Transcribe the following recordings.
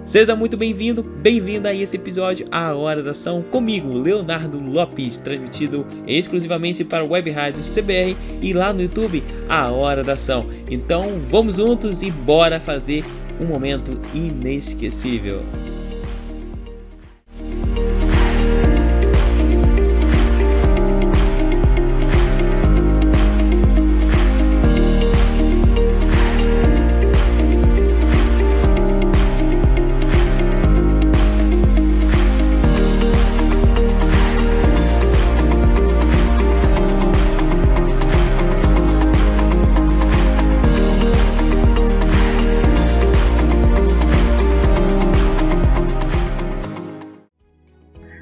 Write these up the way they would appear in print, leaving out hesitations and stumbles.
Seja muito bem-vindo, bem-vinda a esse episódio A Hora da Ação comigo, Leonardo Lopes, transmitido exclusivamente para o Web Rádio CBR e lá no YouTube A Hora da Ação. Então vamos juntos e bora fazer um momento inesquecível.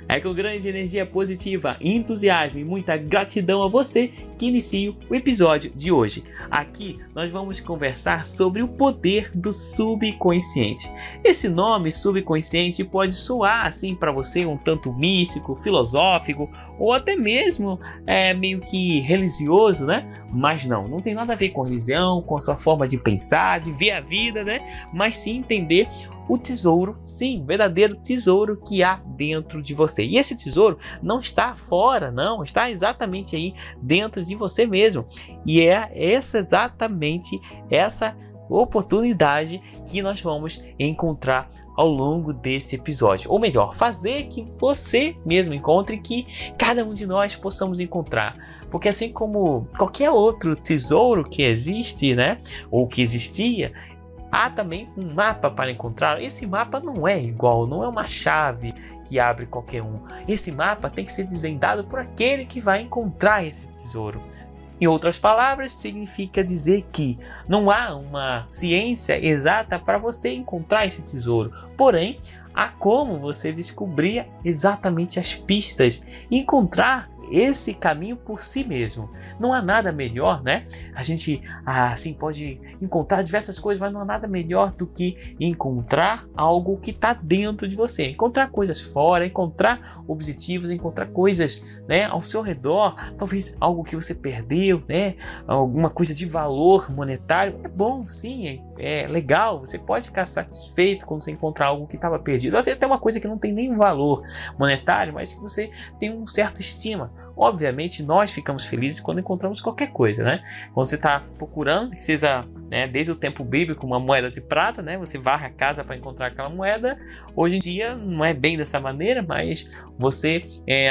É com grande energia positiva, entusiasmo e muita gratidão a você que inicio o episódio de hoje. Aqui nós vamos conversar sobre o poder do subconsciente. Esse nome subconsciente pode soar assim para você um tanto místico, filosófico ou até mesmo meio que religioso, né? Mas não tem nada a ver com religião, com a sua forma de pensar, de ver a vida, né? Mas sim entender o tesouro, sim, o verdadeiro tesouro que há dentro de você. E esse tesouro não está fora, não, está exatamente aí dentro de você mesmo. E é exatamente essa oportunidade que nós vamos encontrar ao longo desse episódio. Ou melhor, fazer que você mesmo encontre, que cada um de nós possamos encontrar. Porque assim como qualquer outro tesouro que existe, né, ou que existia, há também um mapa para encontrar. Esse mapa não é igual, não é uma chave que abre qualquer um. Esse mapa tem que ser desvendado por aquele que vai encontrar esse tesouro. Em outras palavras, significa dizer que não há uma ciência exata para você encontrar esse tesouro. Porém, há como você descobrir exatamente as pistas e encontrar esse caminho por si mesmo. Não há nada melhor, né? A gente assim pode encontrar diversas coisas, mas não há nada melhor do que encontrar algo que está dentro de você. Encontrar coisas fora, encontrar objetivos, encontrar coisas, né, ao seu redor. Talvez algo que você perdeu, né? Alguma coisa de valor monetário. É bom, sim, é legal. Você pode ficar satisfeito quando você encontrar algo que estava perdido. Às vezes até uma coisa que não tem nenhum valor monetário, mas que você tem um certo estima. Obviamente nós ficamos felizes quando encontramos qualquer coisa, né? Quando você está procurando, precisa, né, desde o tempo bíblico, uma moeda de prata, né? Você varre a casa para encontrar aquela moeda. Hoje em dia não é bem dessa maneira, mas você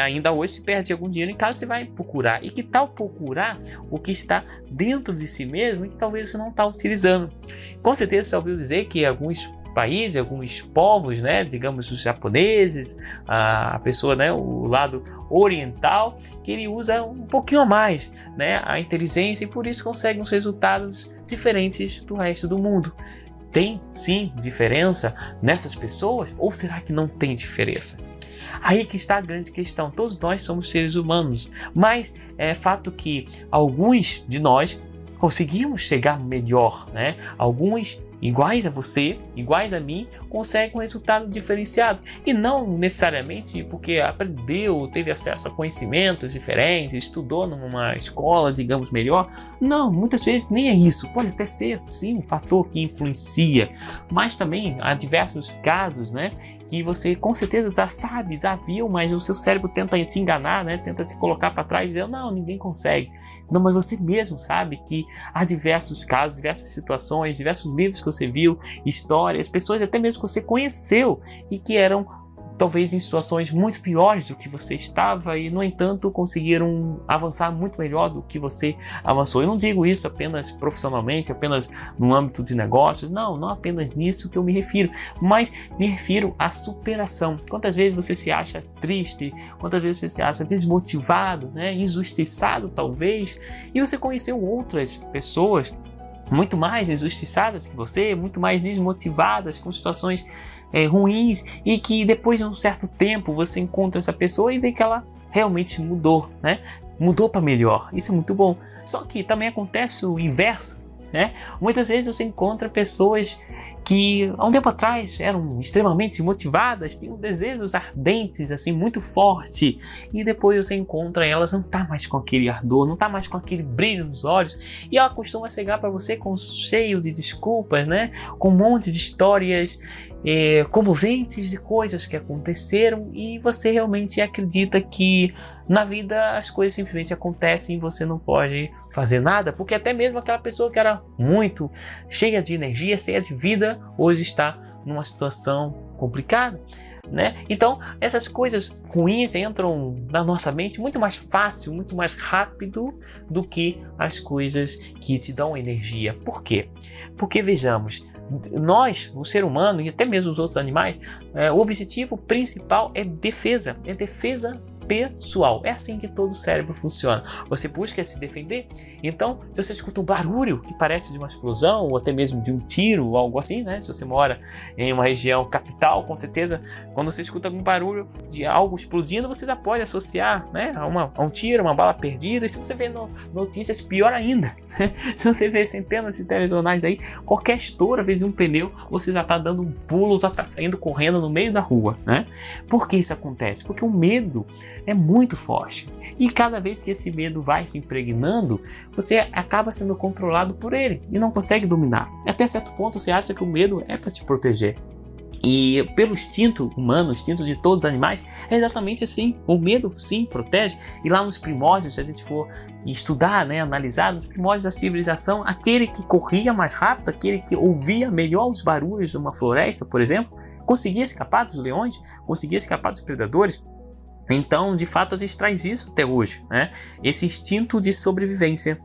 ainda hoje se perde algum dinheiro em casa, você vai procurar. E que tal procurar o que está dentro de si mesmo e que talvez você não está utilizando? Com certeza você ouviu dizer que alguns países, alguns povos, né, digamos os japoneses, a pessoa, né, o lado oriental, que ele usa um pouquinho a mais, né, a inteligência, e por isso consegue uns resultados diferentes do resto do mundo. Tem sim diferença nessas pessoas, ou será que não tem diferença? Aí que está a grande questão. Todos nós somos seres humanos, mas é fato que alguns de nós conseguimos chegar melhor, né? Alguns iguais a você, iguais a mim, conseguem um resultado diferenciado. E não necessariamente porque aprendeu, teve acesso a conhecimentos diferentes, estudou numa escola, digamos, melhor. Não, muitas vezes nem é isso. Pode até ser, sim, um fator que influencia. Mas também há diversos casos, né, que você com certeza já sabe, já viu, mas o seu cérebro tenta te enganar, né? Tenta te colocar para trás e dizer, não, ninguém consegue. Não, mas você mesmo sabe que há diversos casos, diversas situações, diversos livros que você viu, histórias, pessoas até mesmo que você conheceu e que eram talvez em situações muito piores do que você estava e, no entanto, conseguiram avançar muito melhor do que você avançou. Eu não digo isso apenas profissionalmente, apenas no âmbito de negócios, não apenas nisso que eu me refiro, mas me refiro à superação. Quantas vezes você se acha triste, quantas vezes você se acha desmotivado, né, injustiçado talvez, e você conheceu outras pessoas muito mais injustiçadas que você, muito mais desmotivadas, com situações ruins, e que depois de um certo tempo você encontra essa pessoa e vê que ela realmente mudou, né? Mudou para melhor. Isso é muito bom. Só que também acontece o inverso, né? Muitas vezes você encontra pessoas que há um tempo atrás eram extremamente motivadas, tinham desejos ardentes, assim, muito forte, e depois você encontra elas, não tá mais com aquele ardor, não tá mais com aquele brilho nos olhos, e ela costuma chegar para você com cheio de desculpas, né, com um monte de histórias comoventes de coisas que aconteceram e você realmente acredita que na vida as coisas simplesmente acontecem e você não pode fazer nada, porque até mesmo aquela pessoa que era muito cheia de energia, cheia de vida, hoje está numa situação complicada, né? Então essas coisas ruins entram na nossa mente muito mais fácil, muito mais rápido do que as coisas que te dão energia. Por quê? Porque vejamos, nós, o ser humano e até mesmo os outros animais, o objetivo principal é defesa pessoal. É assim que todo o cérebro funciona. Você busca se defender. Então, se você escuta um barulho que parece de uma explosão ou até mesmo de um tiro ou algo assim, né? Se você mora em uma região capital, com certeza, quando você escuta algum barulho de algo explodindo, você já pode associar, né, a um tiro, uma bala perdida. E se você vê notícias, pior ainda. Se você vê centenas de telejornais aí, qualquer estouro, às vezes um pneu, você já está dando um pulo, já está saindo correndo no meio da rua, né? Por que isso acontece? Porque o medo é muito forte e cada vez que esse medo vai se impregnando, você acaba sendo controlado por ele e não consegue dominar. Até certo ponto você acha que o medo é para te proteger. E pelo instinto humano, o instinto de todos os animais, é exatamente assim. O medo sim protege. E lá nos primórdios, se a gente for estudar, né, analisar, nos primórdios da civilização, aquele que corria mais rápido, aquele que ouvia melhor os barulhos de uma floresta, por exemplo, conseguia escapar dos leões, conseguia escapar dos predadores. Então, de fato, a gente traz isso até hoje, né? Esse instinto de sobrevivência.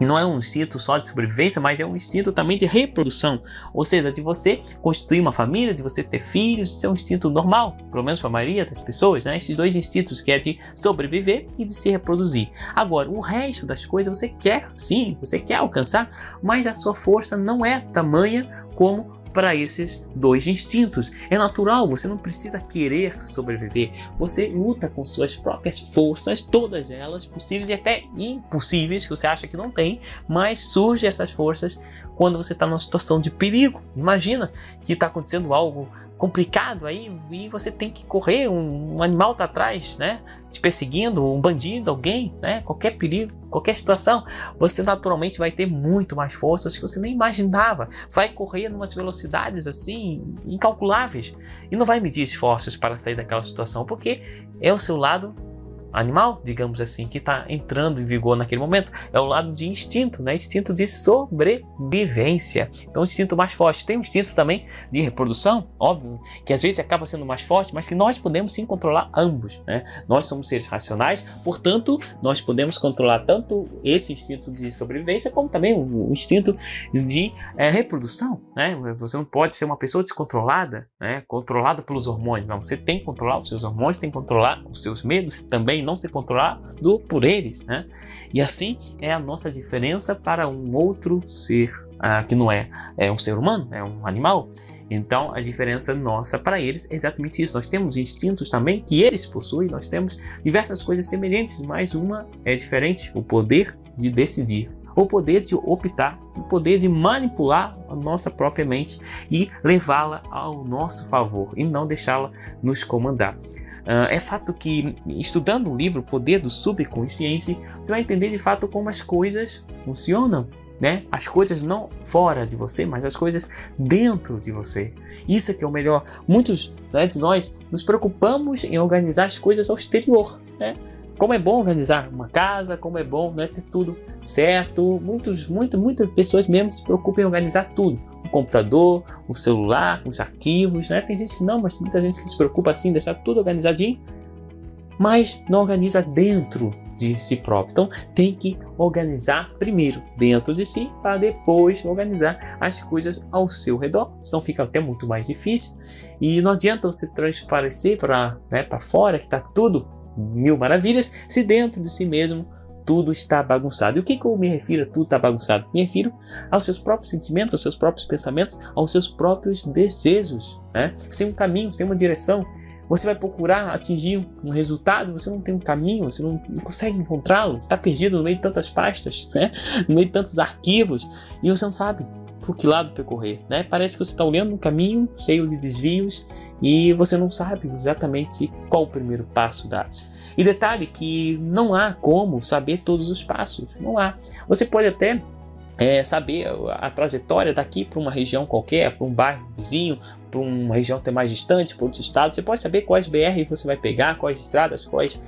E não é um instinto só de sobrevivência, mas é um instinto também de reprodução. Ou seja, de você constituir uma família, de você ter filhos, isso é um instinto normal, pelo menos para a maioria das pessoas, né? Esses dois instintos, que é de sobreviver e de se reproduzir. Agora, o resto das coisas você quer, sim, você quer alcançar, mas a sua força não é tamanha como para esses dois instintos. É natural, você não precisa querer sobreviver, você luta com suas próprias forças, todas elas possíveis e até impossíveis, que você acha que não tem, mas surgem essas forças quando você está numa situação de perigo. Imagina que está acontecendo algo complicado aí e você tem que correr, um animal está atrás, né, te perseguindo, um bandido, alguém, né, qualquer perigo, qualquer situação, você naturalmente vai ter muito mais forças que você nem imaginava, vai correr em umas velocidades assim incalculáveis e não vai medir esforços para sair daquela situação, porque é o seu lado animal, digamos assim, que está entrando em vigor naquele momento. É o lado de instinto, né? Instinto de sobrevivência. Então, o instinto mais forte. Tem um instinto também de reprodução, óbvio, que às vezes acaba sendo mais forte, mas que nós podemos sim controlar ambos, né? Nós somos seres racionais, portanto, nós podemos controlar tanto esse instinto de sobrevivência, como também o instinto de reprodução, né? Você não pode ser uma pessoa descontrolada, né? Controlada pelos hormônios, não. Você tem que controlar os seus hormônios, tem que controlar os seus medos também, não ser controlado por eles, né? E assim é a nossa diferença para um outro ser que não é um ser humano, é um animal. Então a diferença nossa para eles é exatamente isso. Nós temos instintos também que eles possuem, nós temos diversas coisas semelhantes, mas uma é diferente: o poder de decidir, o poder de optar, o poder de manipular a nossa própria mente e levá-la ao nosso favor e não deixá-la nos comandar. É fato que, estudando o livro Poder do Subconsciente, você vai entender de fato como as coisas funcionam, né? As coisas não fora de você, mas as coisas dentro de você. Isso é que é o melhor. Muitos, né, de nós nos preocupamos em organizar as coisas ao exterior, né? Como é bom organizar uma casa, como é bom, né, ter tudo certo. Muitas pessoas mesmo se preocupam em organizar tudo. O computador, o celular, os arquivos, né? Tem gente que não, mas muita gente que se preocupa assim, deixar tudo organizadinho, mas não organiza dentro de si próprio. Então tem que organizar primeiro dentro de si, para depois organizar as coisas ao seu redor. Senão fica até muito mais difícil. E não adianta você transparecer para fora que está tudo mil maravilhas, se dentro de si mesmo tudo está bagunçado. E o que eu me refiro a tudo está bagunçado? Me refiro aos seus próprios sentimentos, aos seus próprios pensamentos, aos seus próprios desejos, né? Sem um caminho, sem uma direção. Você vai procurar atingir um resultado, você não tem um caminho, você não consegue encontrá-lo, está perdido no meio de tantas pastas, né? No meio de tantos arquivos, e você não sabe por que lado percorrer, né? Parece que você está olhando um caminho cheio de desvios e você não sabe exatamente qual o primeiro passo dar. E detalhe que não há como saber todos os passos, não há. Você pode até saber a trajetória daqui para uma região qualquer, para um bairro vizinho, para uma região até mais distante, para outros estados. Você pode saber quais BR você vai pegar, quais estradas, quais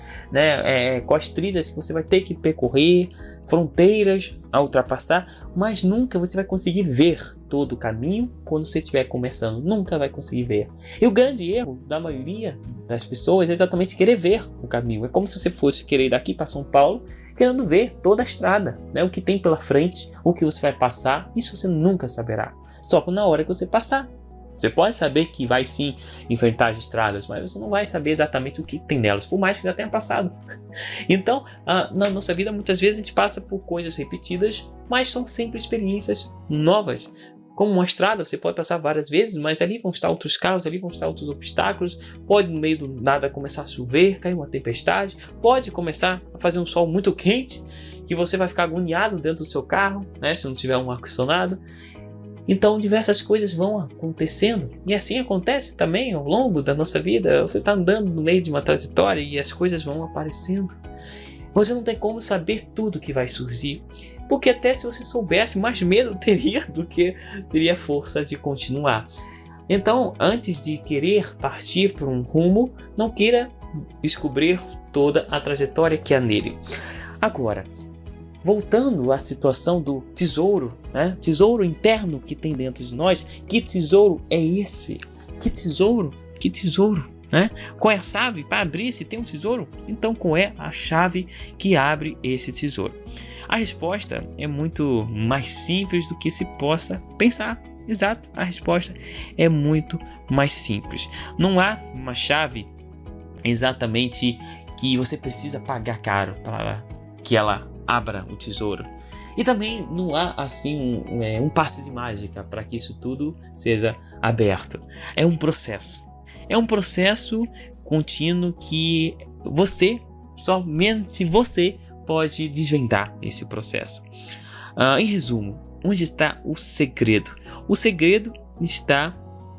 trilhas que você vai ter que percorrer, fronteiras a ultrapassar, mas nunca você vai conseguir ver todo o caminho quando você estiver começando. Nunca vai conseguir ver. E o grande erro da maioria das pessoas é exatamente querer ver o caminho. É como se você fosse querer ir daqui para São Paulo, querendo ver toda a estrada, o que tem pela frente, o que você vai passar. Isso você nunca saberá, só na hora que você passar. Você pode saber que vai sim enfrentar as estradas, mas você não vai saber exatamente o que tem nelas, por mais que já tenha passado. Então, na nossa vida, muitas vezes a gente passa por coisas repetidas, mas são sempre experiências novas. Como uma estrada, você pode passar várias vezes, mas ali vão estar outros carros, ali vão estar outros obstáculos. Pode no meio do nada começar a chover, cair uma tempestade. Pode começar a fazer um sol muito quente, que você vai ficar agoniado dentro do seu carro, se não tiver um ar-condicionado. Então diversas coisas vão acontecendo, e assim acontece também ao longo da nossa vida. Você está andando no meio de uma trajetória e as coisas vão aparecendo. Você não tem como saber tudo que vai surgir, porque até se você soubesse, mais medo teria do que teria força de continuar. Então, antes de querer partir por um rumo, não queira descobrir toda a trajetória que há nele. Agora, voltando à situação do tesouro, tesouro interno que tem dentro de nós, que tesouro é esse? Que tesouro? Que tesouro? Qual é a chave para abrir se tem um tesouro? Então, qual é a chave que abre esse tesouro? A resposta é muito mais simples do que se possa pensar. Exato, a resposta é muito mais simples. Não há uma chave exatamente que você precisa pagar caro para que ela abra o tesouro. E também não há assim um passe de mágica para que isso tudo seja aberto. É um processo. É um processo contínuo que somente você pode desvendar esse processo. Em resumo, onde está o segredo? O segredo está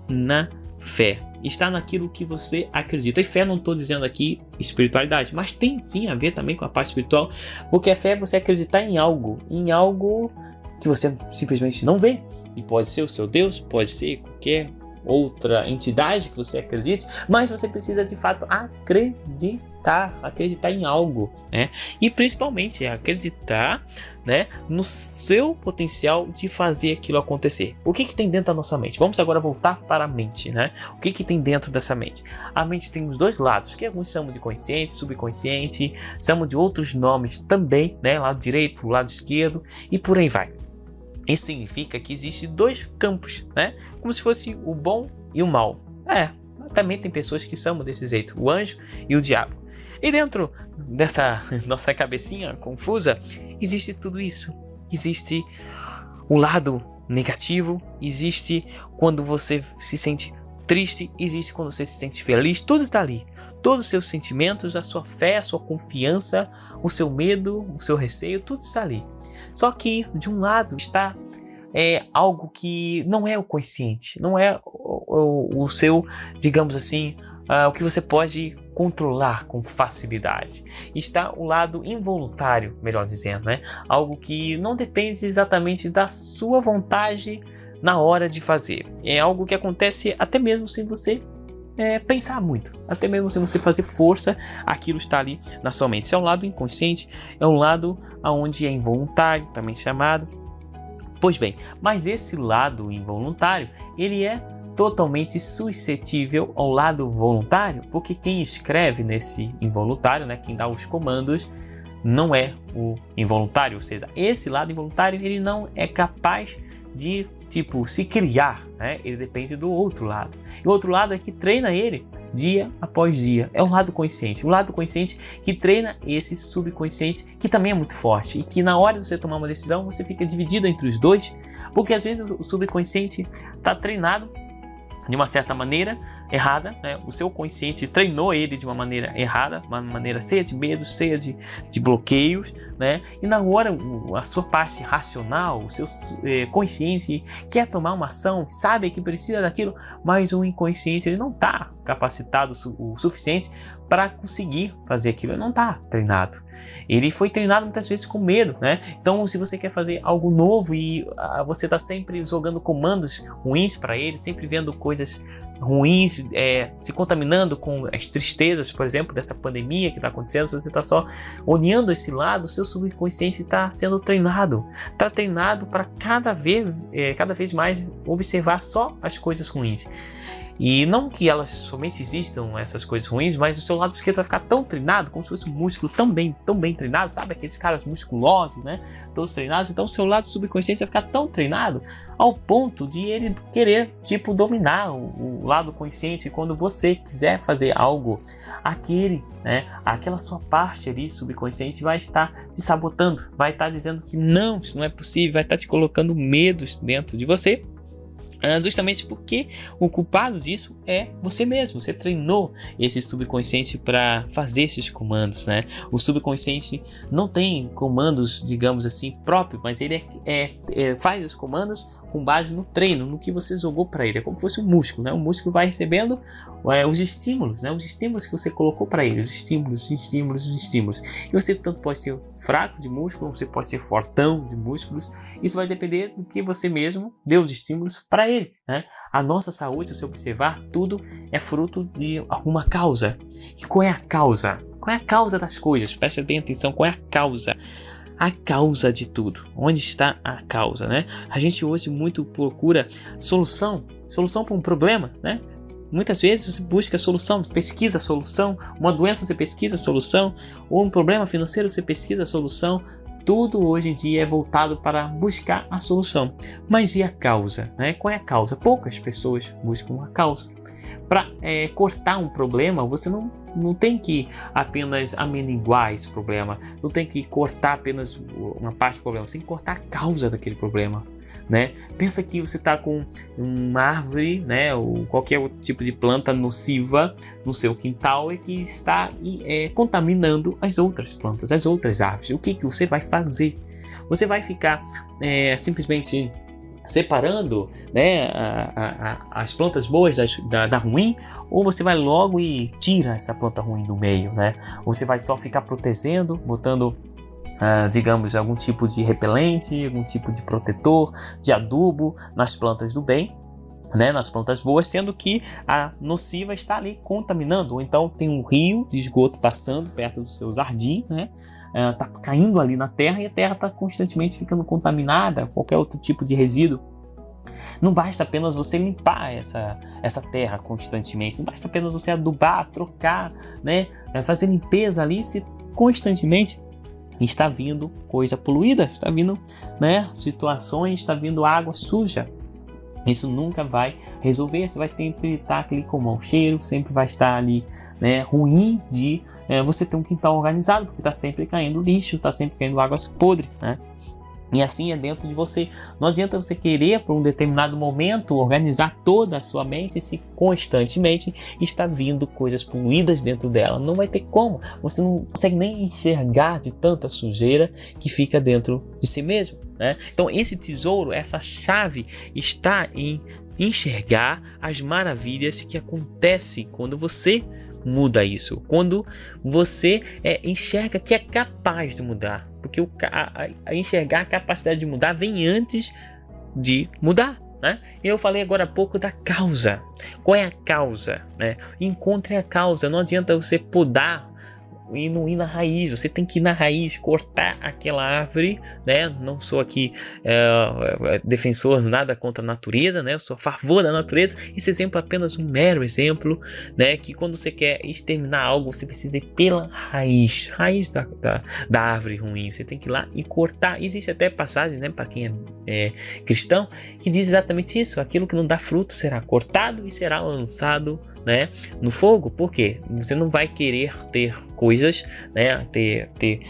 na fé. Está naquilo que você acredita. E fé, não estou dizendo aqui espiritualidade, mas tem sim a ver também com a parte espiritual, porque a fé é você acreditar em algo que você simplesmente não vê. E pode ser o seu Deus, pode ser qualquer outra entidade que você acredite, mas você precisa de fato acreditar em algo, e principalmente acreditar, no seu potencial de fazer aquilo acontecer. O que tem dentro da nossa mente? Vamos agora voltar para a mente, O que tem dentro dessa mente? A mente tem os dois lados, que alguns chamam de consciente, subconsciente, chamam de outros nomes também, lado direito, lado esquerdo, e por aí vai. Isso significa que existem dois campos, como se fosse o bom e o mal. Também tem pessoas que chamam desse jeito, o anjo e o diabo. E dentro dessa nossa cabecinha confusa, existe tudo isso. Existe o lado negativo, existe quando você se sente triste, existe quando você se sente feliz, tudo está ali. Todos os seus sentimentos, a sua fé, a sua confiança, o seu medo, o seu receio, tudo está ali. Só que de um lado está algo que não é o consciente, não é o seu, digamos assim, o que você pode controlar com facilidade. Está o lado involuntário, melhor dizendo, algo que não depende exatamente da sua vontade na hora de fazer. É algo que acontece até mesmo sem você pensar muito, até mesmo se você fazer força, aquilo está ali na sua mente. Isso é um lado inconsciente, é um lado onde é involuntário, também chamado. Pois bem, mas esse lado involuntário, ele é totalmente suscetível ao lado voluntário, porque quem escreve nesse involuntário, quem dá os comandos, não é o involuntário, ou seja, esse lado involuntário ele não é capaz de se criar, ele depende do outro lado. E o outro lado é que treina ele dia após dia. É o lado consciente. O lado consciente que treina esse subconsciente, que também é muito forte. E que na hora de você tomar uma decisão, você fica dividido entre os dois. Porque às vezes o subconsciente está treinado de uma certa maneira errada, o seu consciente treinou ele de uma maneira errada, uma maneira cheia de medo, cheia de bloqueios, e na hora a sua parte racional, o seu consciente quer tomar uma ação, sabe que precisa daquilo, mas o inconsciente ele não está capacitado o suficiente para conseguir fazer aquilo. Ele não está treinado. Ele foi treinado muitas vezes com medo, né? Então, se você quer fazer algo novo e você está sempre jogando comandos ruins para ele, sempre vendo coisas ruins, se contaminando com as tristezas, por exemplo, dessa pandemia que está acontecendo, se você está só olhando esse lado, o seu subconsciente está sendo treinado. Está treinado para cada vez mais observar só as coisas ruins. E não que elas somente existam, essas coisas ruins, mas o seu lado esquerdo vai ficar tão treinado, como se fosse um músculo tão bem treinado, sabe? Aqueles caras musculosos, né? Todos treinados. Então o seu lado subconsciente vai ficar tão treinado ao ponto de ele querer, tipo, dominar o lado consciente. Quando você quiser fazer algo, aquela sua parte ali subconsciente vai estar te sabotando, vai estar dizendo que não, isso não é possível, vai estar te colocando medos dentro de você. Justamente porque o culpado disso é você mesmo. Você treinou esse subconsciente para fazer esses comandos, né? O subconsciente não tem comandos, digamos assim, próprios, mas ele faz os comandos com base no treino, no que você jogou para ele. É como se fosse um músculo, né? O músculo vai recebendo os estímulos, né? Os estímulos que você colocou para ele, os estímulos. E você tanto pode ser fraco de músculo, você pode ser fortão de músculos. Isso vai depender do que você mesmo deu de estímulos para ele, né? A nossa saúde, se você observar, tudo é fruto de alguma causa. E qual é a causa? Qual é a causa das coisas? Preste bem atenção, qual é a causa? A causa de tudo. Onde está a causa, né? A gente hoje muito procura solução para um problema, né? Muitas vezes você busca solução, pesquisa a solução. Uma doença você pesquisa a solução, ou um problema financeiro você pesquisa a solução. Tudo hoje em dia é voltado para buscar a solução. Mas e a causa, né? Qual é a causa? Poucas pessoas buscam a causa. Para cortar um problema, você não tem que apenas ameniguar esse problema, não tem que cortar apenas uma parte do problema, você tem que cortar a causa daquele problema, né? Pensa que você está com uma árvore, né, ou qualquer outro tipo de planta nociva no seu quintal e que está contaminando as outras plantas, as outras árvores. O que você vai fazer? Você vai ficar simplesmente separando, né, as plantas boas da ruim, ou você vai logo e tira essa planta ruim do meio, né? Ou você vai só ficar protegendo, botando digamos, algum tipo de repelente, algum tipo de protetor, de adubo nas plantas do bem, né, nas plantas boas, sendo que a nociva está ali contaminando. Ou então tem um rio de esgoto passando perto do seu jardim, né? Tá caindo ali na terra e a terra está constantemente ficando contaminada, qualquer outro tipo de resíduo. Não basta apenas você limpar essa terra constantemente, não basta apenas você adubar, trocar, né, fazer limpeza ali, se constantemente está vindo coisa poluída, está vindo, né, situações, está vindo água suja. Isso nunca vai resolver, você vai sempre estar ali com mau cheiro, sempre vai estar ali, né, ruim de você ter um quintal organizado, porque está sempre caindo lixo, está sempre caindo água podre, né? E assim é dentro de você. Não adianta você querer, por um determinado momento, organizar toda a sua mente se constantemente está vindo coisas poluídas dentro dela. Não vai ter como. Você não consegue nem enxergar de tanta sujeira que fica dentro de si mesmo, né? Então esse tesouro, essa chave está em enxergar as maravilhas que acontecem quando você muda isso, quando você enxerga que é capaz de mudar, porque enxergar a capacidade de mudar vem antes de mudar, né? Eu falei agora há pouco da causa. Qual é a causa, né? Encontre a causa. Não adianta você podar e não ir na raiz, você tem que ir na raiz, cortar aquela árvore, né? Não sou aqui defensor nada contra a natureza, né? Eu sou a favor da natureza. Esse exemplo é apenas um mero exemplo, né? Que quando você quer exterminar algo, você precisa ir pela raiz da árvore ruim. Você tem que ir lá e cortar. Existe até passagem, né, para quem é cristão, que diz exatamente isso: aquilo que não dá fruto será cortado e será lançado, né, no fogo. Porque você não vai querer ter coisas, né, ter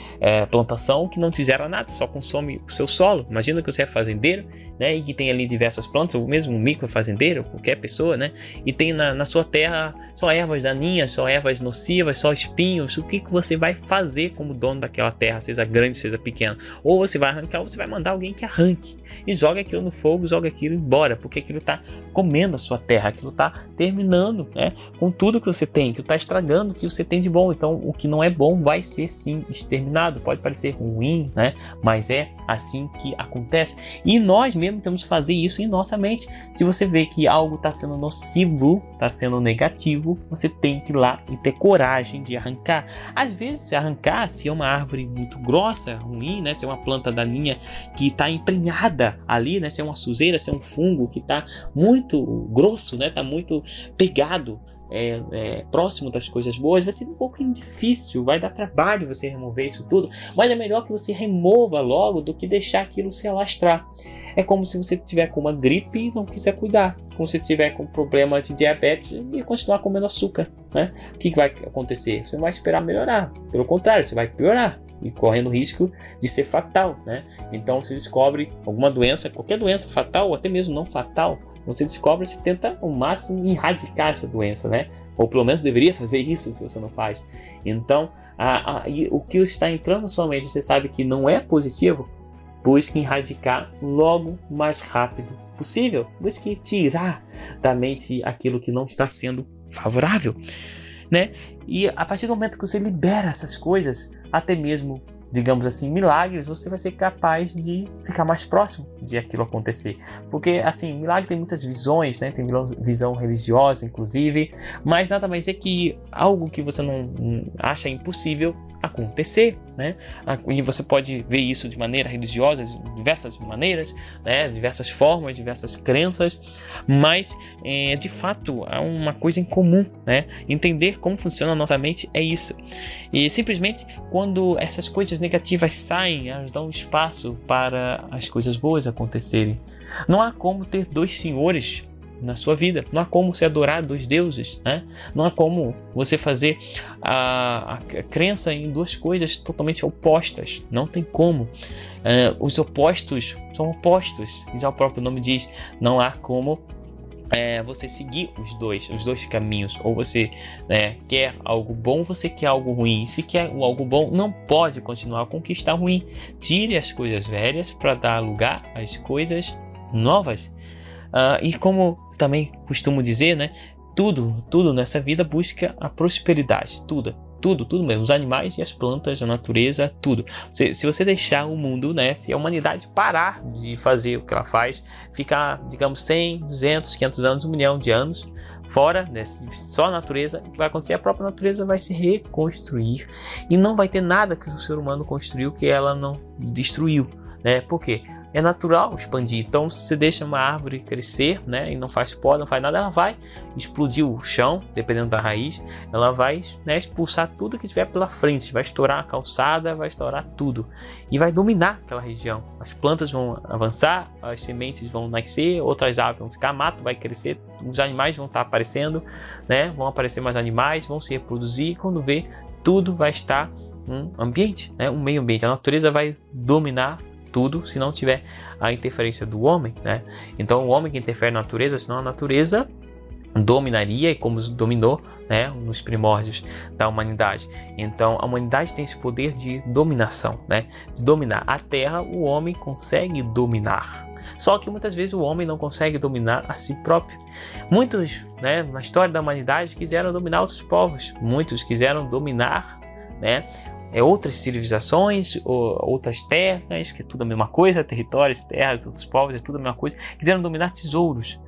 plantação que não te gera nada, só consome o seu solo. Imagina que você é fazendeiro, né, e que tem ali diversas plantas, ou mesmo um micro fazendeiro, qualquer pessoa, né, e tem na sua terra só ervas daninhas, só ervas nocivas, só espinhos. O que você vai fazer como dono daquela terra, seja grande, seja pequena? Ou você vai arrancar, ou você vai mandar alguém que arranque e joga aquilo no fogo, joga aquilo embora, porque aquilo está comendo a sua terra, aquilo está terminando, né, com tudo que você tem, que está estragando o que você tem de bom. Então o que não é bom vai ser sim exterminado. Pode parecer ruim, né, mas é assim que acontece. E nós mesmo temos que fazer isso em nossa mente. Se você vê que algo está sendo nocivo, está sendo negativo, você tem que ir lá e ter coragem de arrancar. Às vezes arrancar, se é uma árvore muito grossa, ruim, né, se é uma planta daninha que está emprenhada ali, né, se é uma sujeira, se é um fungo que está muito grosso, né, está muito pegado, próximo das coisas boas, vai ser um pouco difícil, vai dar trabalho você remover isso tudo, mas é melhor que você remova logo do que deixar aquilo se alastrar. É como se você tiver com uma gripe e não quiser cuidar, como se tiver com problema de diabetes e continuar comendo açúcar, né? O que vai acontecer? Você não vai esperar melhorar, pelo contrário, você vai piorar e correndo risco de ser fatal, né? Então você descobre alguma doença, qualquer doença fatal ou até mesmo não fatal, você descobre, você tenta ao máximo erradicar essa doença, né? Ou pelo menos deveria fazer isso se você não faz. Então o que está entrando na sua mente, você sabe que não é positivo, busque erradicar logo o mais rápido possível. Busque tirar da mente aquilo que não está sendo favorável, né? E a partir do momento que você libera essas coisas, até mesmo, digamos assim, milagres, você vai ser capaz de ficar mais próximo de aquilo acontecer. Porque, assim, milagre tem muitas visões, né? Tem visão religiosa, inclusive, mas nada mais é que algo que você não acha impossível acontecer, né? E você pode ver isso de maneira religiosa, de diversas maneiras, né? Diversas formas, diversas crenças, mas de fato há uma coisa em comum, né? Entender como funciona a nossa mente é isso. E simplesmente quando essas coisas negativas saem, elas dão espaço para as coisas boas acontecerem. Não há como ter dois senhores na sua vida, não há como se adorar dois deuses, né? Não há como você fazer a crença em duas coisas totalmente opostas, não tem como. Os opostos são opostos, já o próprio nome diz, não há como você seguir os dois caminhos. Ou você quer algo bom, ou você quer algo ruim. Se quer algo bom, não pode continuar com o que está ruim. Tire as coisas velhas para dar lugar às coisas novas. E como também costumo dizer, né, tudo nessa vida busca a prosperidade, tudo mesmo, os animais e as plantas, a natureza, tudo. Se você deixar o mundo, né, se a humanidade parar de fazer o que ela faz, ficar, digamos, 100, 200, 500 anos, 1 milhão de anos fora, né, só a natureza, o que vai acontecer? A própria natureza vai se reconstruir e não vai ter nada que o ser humano construiu que ela não destruiu, né? Por quê? É natural expandir. Então, se você deixa uma árvore crescer, né, e não faz pó, não faz nada, ela vai explodir o chão, dependendo da raiz. Ela vai, né, expulsar tudo que tiver pela frente, vai estourar a calçada, vai estourar tudo e vai dominar aquela região. As plantas vão avançar, as sementes vão nascer, outras árvores vão ficar, mato vai crescer, os animais vão estar aparecendo, né, vão aparecer mais animais, vão se reproduzir. E quando vê, tudo vai estar um ambiente, né, um meio ambiente. A natureza vai dominar tudo se não tiver a interferência do homem, né? Então o homem que interfere na natureza, senão a natureza dominaria, e como dominou, né, nos primórdios da humanidade. Então a humanidade tem esse poder de dominação, né, de dominar a terra. O homem consegue dominar, só que muitas vezes o homem não consegue dominar a si próprio. Muitos, né, na história da humanidade quiseram dominar outros povos, muitos quiseram dominar, né, outras civilizações, outras terras, que é tudo a mesma coisa, territórios, terras, outros povos, é tudo a mesma coisa. Quiseram dominar tesouros,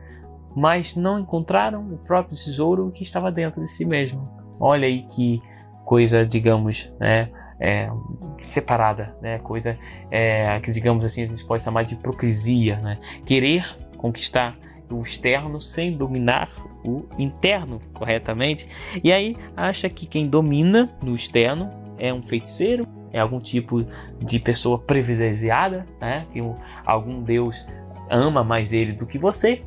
mas não encontraram o próprio tesouro que estava dentro de si mesmo. Olha aí que coisa, digamos, né, separada, né, coisa que, digamos assim, a gente pode chamar de hipocrisia, né? Querer conquistar o externo sem dominar o interno corretamente. E aí acha que quem domina no externo é um feiticeiro, é algum tipo de pessoa privilegiada, né? Que algum Deus ama mais ele do que você.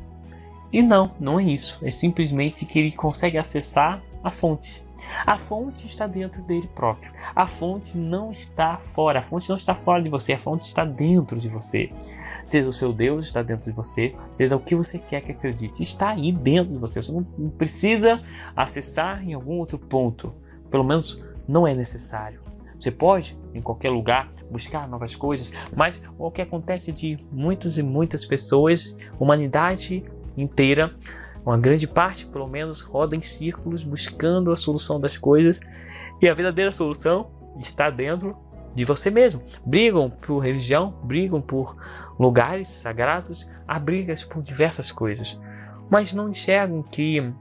E não é isso. É simplesmente que ele consegue acessar a fonte. A fonte está dentro dele próprio. A fonte não está fora. A fonte não está fora de você. A fonte está dentro de você. Seja o seu Deus está dentro de você, seja o que você quer que acredite, está aí dentro de você. Você não precisa acessar em algum outro ponto. Pelo menos não é necessário. Você pode, em qualquer lugar, buscar novas coisas, mas o que acontece de muitas e muitas pessoas, humanidade inteira, uma grande parte, pelo menos, roda em círculos buscando a solução das coisas, e a verdadeira solução está dentro de você mesmo. Brigam por religião, brigam por lugares sagrados, há brigas por diversas coisas, mas não enxergam que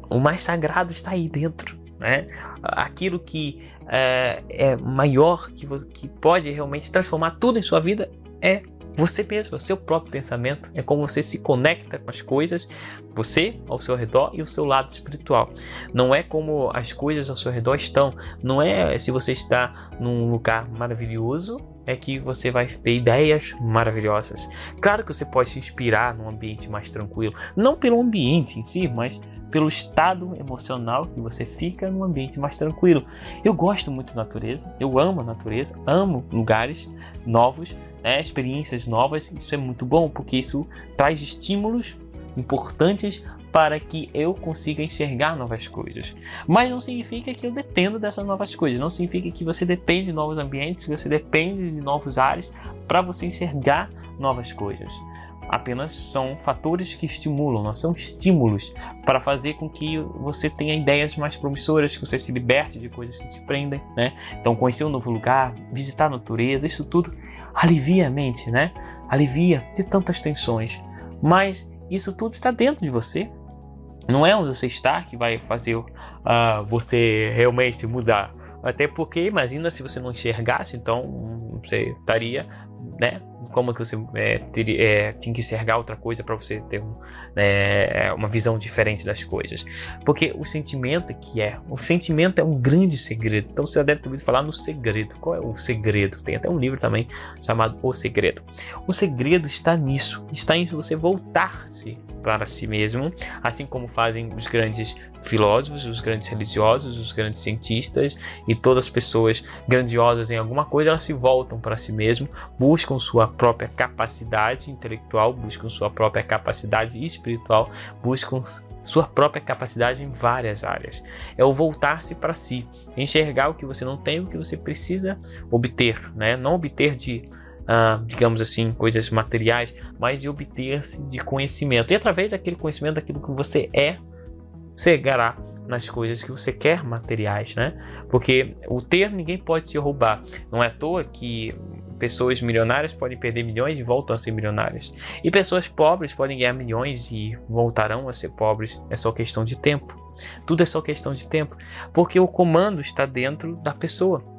o mais sagrado está aí dentro, né? Aquilo que é maior, que pode realmente transformar tudo em sua vida, é você mesmo, é o seu próprio pensamento, é como você se conecta com as coisas, você ao seu redor e o seu lado espiritual. Não é como as coisas ao seu redor estão, não é se você está num lugar maravilhoso, é que você vai ter ideias maravilhosas. Claro que você pode se inspirar num ambiente mais tranquilo, não pelo ambiente em si, mas pelo estado emocional que você fica num ambiente mais tranquilo. Eu gosto muito da natureza, eu amo a natureza, amo lugares novos, experiências novas. Isso é muito bom, porque isso traz estímulos importantes para que eu consiga enxergar novas coisas. Mas não significa que eu dependo dessas novas coisas, não significa que você depende de novos ambientes, que você depende de novos ares para você enxergar novas coisas. Apenas são fatores que estimulam, não são estímulos para fazer com que você tenha ideias mais promissoras, que você se liberte de coisas que te prendem, né? Então, conhecer um novo lugar, visitar a natureza, isso tudo alivia a mente, né? Alivia de tantas tensões. Mas isso tudo está dentro de você. Não é onde você está que vai fazer você realmente mudar. Até porque, imagina se você não enxergasse, então você estaria, né? Como que você tem que enxergar outra coisa para você ter uma visão diferente das coisas? Porque o sentimento o sentimento é um grande segredo. Então você já deve ter ouvido falar no segredo. Qual é o segredo? Tem até um livro também chamado O Segredo. O segredo está nisso. Está em você voltar-se para si mesmo, assim como fazem os grandes filósofos, os grandes religiosos, os grandes cientistas e todas as pessoas grandiosas em alguma coisa. Elas se voltam para si mesmo, buscam sua própria capacidade intelectual, buscam sua própria capacidade espiritual, buscam sua própria capacidade em várias áreas. É o voltar-se para si, enxergar o que você não tem, o que você precisa obter, né? Não obter de digamos assim, coisas materiais, mas de obter-se de conhecimento. E através daquele conhecimento, daquilo que você chegará nas coisas que você quer materiais, né? Porque o ter ninguém pode te roubar. Não é à toa que pessoas milionárias podem perder milhões e voltam a ser milionárias. E pessoas pobres podem ganhar milhões e voltarão a ser pobres. É só questão de tempo. Tudo é só questão de tempo. Porque o comando está dentro da pessoa.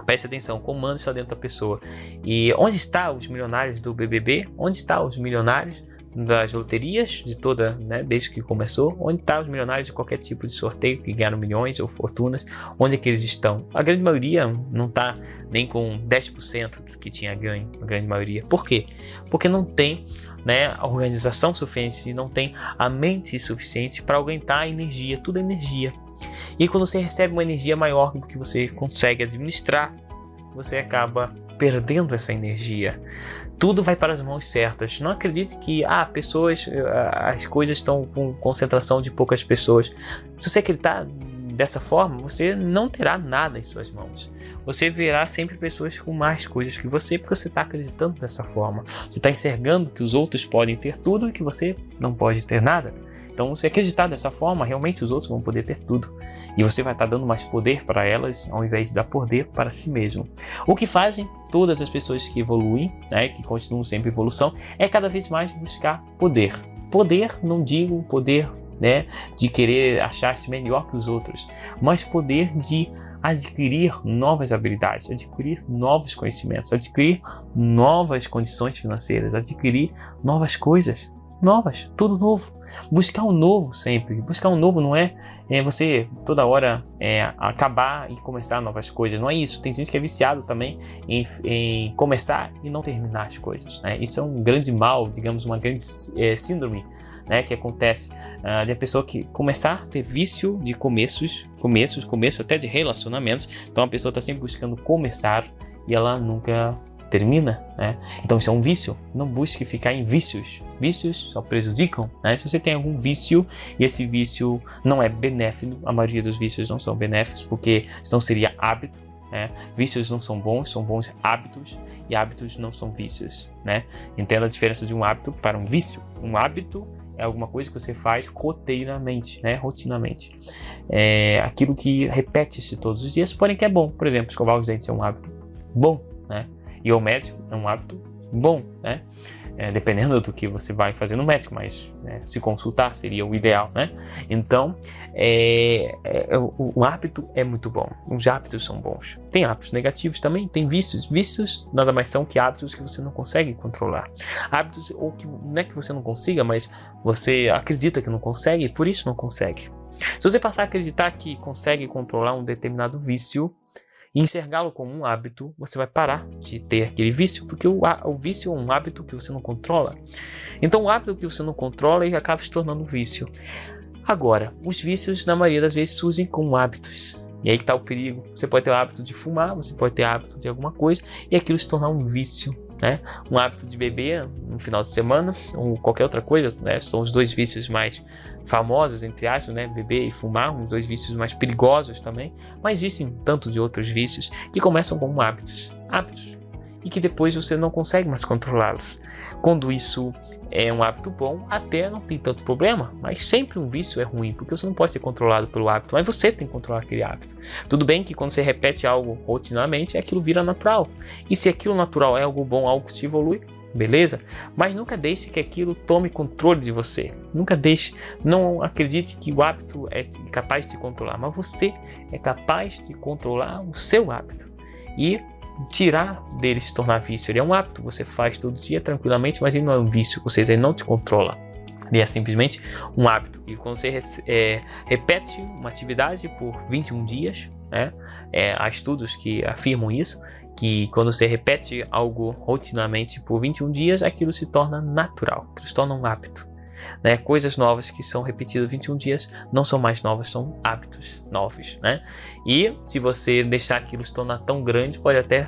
Preste atenção, o comando está dentro da pessoa. E onde estão os milionários do BBB? Onde estão os milionários das loterias de toda, né, desde que começou? Onde estão os milionários de qualquer tipo de sorteio que ganharam milhões ou fortunas? Onde é que eles estão? A grande maioria não está nem com 10% do que tinha ganho, a grande maioria. Por quê? Porque não tem, né, a organização suficiente, não tem a mente suficiente para aguentar a energia. Tudo é energia. E quando você recebe uma energia maior do que você consegue administrar, você acaba perdendo essa energia. Tudo vai para as mãos certas. Não acredite que as coisas estão com concentração de poucas pessoas. Se você acreditar dessa forma, você não terá nada em suas mãos. Você verá sempre pessoas com mais coisas que você, porque você está acreditando dessa forma. Você está enxergando que os outros podem ter tudo e que você não pode ter nada. Então, se acreditar dessa forma, realmente os outros vão poder ter tudo. E você vai estar dando mais poder para elas, ao invés de dar poder para si mesmo. O que fazem todas as pessoas que evoluem, né, que continuam sempre em evolução, é cada vez mais buscar poder. Poder, não digo poder, né, de querer achar-se melhor que os outros, mas poder de adquirir novas habilidades, adquirir novos conhecimentos, adquirir novas condições financeiras, adquirir novas coisas. Novas, tudo novo. Buscar o novo sempre. Buscar o novo não é você toda hora acabar e começar novas coisas. Não é isso. Tem gente que é viciado também em começar e não terminar as coisas, né? Isso é um grande mal, digamos, uma grande síndrome, né, que acontece de a pessoa que começar a ter vício de começo até de relacionamentos. Então a pessoa está sempre buscando começar e ela nunca termina, né? Então isso é um vício. Não busque ficar em vícios. Vícios só prejudicam, né? Se você tem algum vício e esse vício não é benéfico, a maioria dos vícios não são benéficos, porque senão seria hábito, né? Vícios não são bons hábitos, e hábitos não são vícios, né? Entenda a diferença de um hábito para um vício. Um hábito é alguma coisa que você faz rotineiramente, né? Rotineiramente. É aquilo que repete-se todos os dias, porém que é bom. Por exemplo, escovar os dentes é um hábito bom, né? Ir ao médico é um hábito bom, né? Dependendo do que você vai fazer no médico, mas se consultar seria o ideal, né? Então, o hábito é muito bom. Os hábitos são bons. Tem hábitos negativos também, tem vícios. Vícios nada mais são que hábitos que você não consegue controlar. Hábitos, ou que não é que você não consiga, mas você acredita que não consegue e por isso não consegue. Se você passar a acreditar que consegue controlar um determinado vício e enxergá-lo como um hábito, você vai parar de ter aquele vício, porque o vício é um hábito que você não controla. Então, o hábito que você não controla ele acaba se tornando um vício. Agora, os vícios, na maioria das vezes, surgem como hábitos. E aí que está o perigo. Você pode ter o hábito de fumar, você pode ter o hábito de alguma coisa, e aquilo se tornar um vício, né? Um hábito de beber no final de semana, ou qualquer outra coisa, né? São os dois vícios mais famosos, entre aspas, né? Beber e fumar, os dois vícios mais perigosos também, mas existem tantos de outros vícios que começam como hábitos, e que depois você não consegue mais controlá-los. Quando isso é um hábito bom, até não tem tanto problema, mas sempre um vício é ruim, porque você não pode ser controlado pelo hábito, mas você tem que controlar aquele hábito. Tudo bem que quando você repete algo rotineiramente, aquilo vira natural, e se aquilo natural é algo bom, algo que te evolui, beleza? Mas nunca deixe que aquilo tome controle de você. Nunca deixe, não acredite que o hábito é capaz de te controlar, mas você é capaz de controlar o seu hábito e tirar dele se tornar vício. Ele é um hábito, você faz todo dia tranquilamente, mas ele não é um vício, ou seja, ele não te controla. Ele é simplesmente um hábito. E quando você repete uma atividade por 21 dias, né? Há estudos que afirmam isso, que quando você repete algo rotineiramente por 21 dias, aquilo se torna natural, aquilo se torna um hábito. Né? Coisas novas que são repetidas 21 dias não são mais novas, são hábitos novos, né? E se você deixar aquilo se tornar tão grande, pode até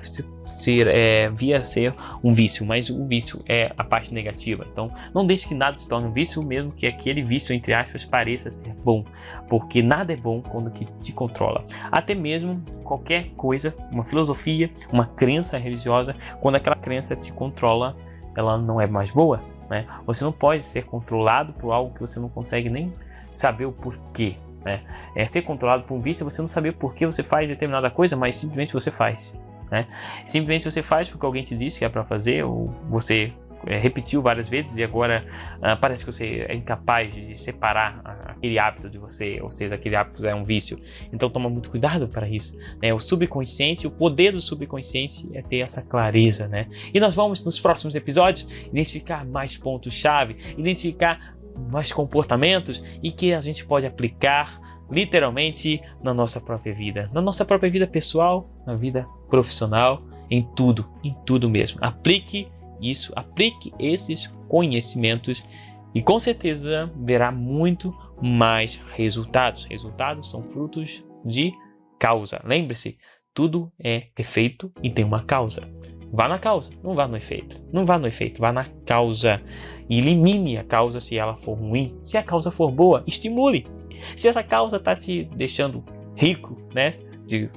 vir a ser um vício, mas o vício é a parte negativa. Então não deixe que nada se torne um vício, mesmo que aquele vício, entre aspas, pareça ser bom, porque nada é bom quando que te controla. Até mesmo qualquer coisa, uma filosofia, uma crença religiosa, quando aquela crença te controla, ela não é mais boa. Né? Você não pode ser controlado por algo que você não consegue nem saber o porquê. Né? Ser controlado por um vício é você não saber o porquê você faz determinada coisa, mas simplesmente você faz. Né? Simplesmente você faz porque alguém te disse que é para fazer, ou você repetiu várias vezes e agora parece que você é incapaz de separar aquele hábito de você, ou seja, aquele hábito é um vício. Então toma muito cuidado para isso, né? O subconsciente, o poder do subconsciente é ter essa clareza, né? E nós vamos nos próximos episódios identificar mais pontos-chave, identificar mais comportamentos e que a gente pode aplicar literalmente na nossa própria vida pessoal, na vida profissional, em tudo mesmo. Aplique isso, aplique esses conhecimentos e com certeza verá muito mais resultados. Resultados são frutos de causa. Lembre-se, tudo é efeito e tem uma causa. Vá na causa, não vá no efeito. Não vá no efeito, vá na causa. E elimine a causa se ela for ruim. Se a causa for boa, estimule. Se essa causa está te deixando rico, né, de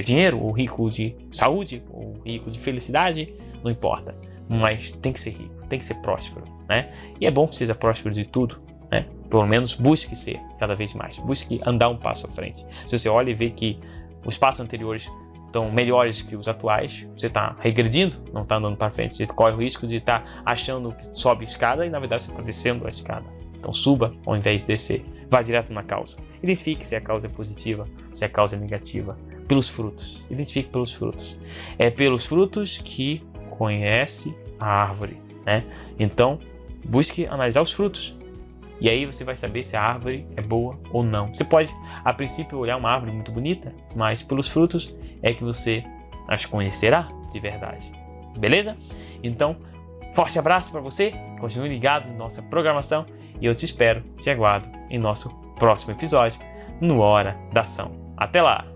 dinheiro, ou rico de saúde, ou rico de felicidade, não importa. Mas tem que ser rico, tem que ser próspero, né? E é bom que seja próspero de tudo, né? Pelo menos busque ser cada vez mais. Busque andar um passo à frente. Se você olha e vê que os passos anteriores estão melhores que os atuais, você está regredindo, não está andando para frente. Você corre o risco de estar achando que sobe a escada e na verdade você está descendo a escada. Então suba ao invés de descer. Vá direto na causa. Identifique se a causa é positiva, se a causa é negativa. Pelos frutos. Identifique pelos frutos. É pelos frutos que conhece a árvore, né? Então, busque analisar os frutos. E aí você vai saber se a árvore é boa ou não. Você pode, a princípio, olhar uma árvore muito bonita, mas pelos frutos é que você as conhecerá de verdade. Beleza? Então, forte abraço para você. Continue ligado em nossa programação e eu te aguardo em nosso próximo episódio no Hora da Ação. Até lá!